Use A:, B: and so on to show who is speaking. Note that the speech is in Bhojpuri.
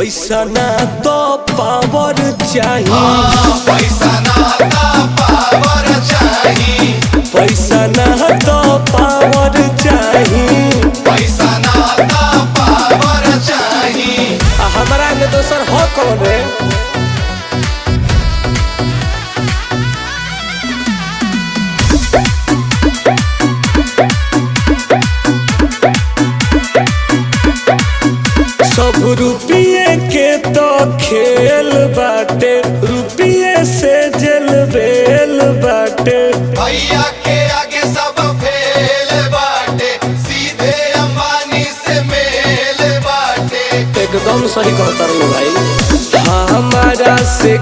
A: पैसा ना तो पावर चाहिए,
B: पैसा ना तो पावर चाहिए,
A: पैसा ना तो पावर चाहिए,
B: पैसा ना तो पावर चाहिए।
A: हमारा में दोसर हो कौन रे? सब रुपये के तो खेल बाटे, रुपये से जेल बेल बाटे।
B: भैया के आगे सब फेल बाटे, सीधे अंबानी से मेल बाटे।
A: एकदम सही कहता रे भाई, हमारा से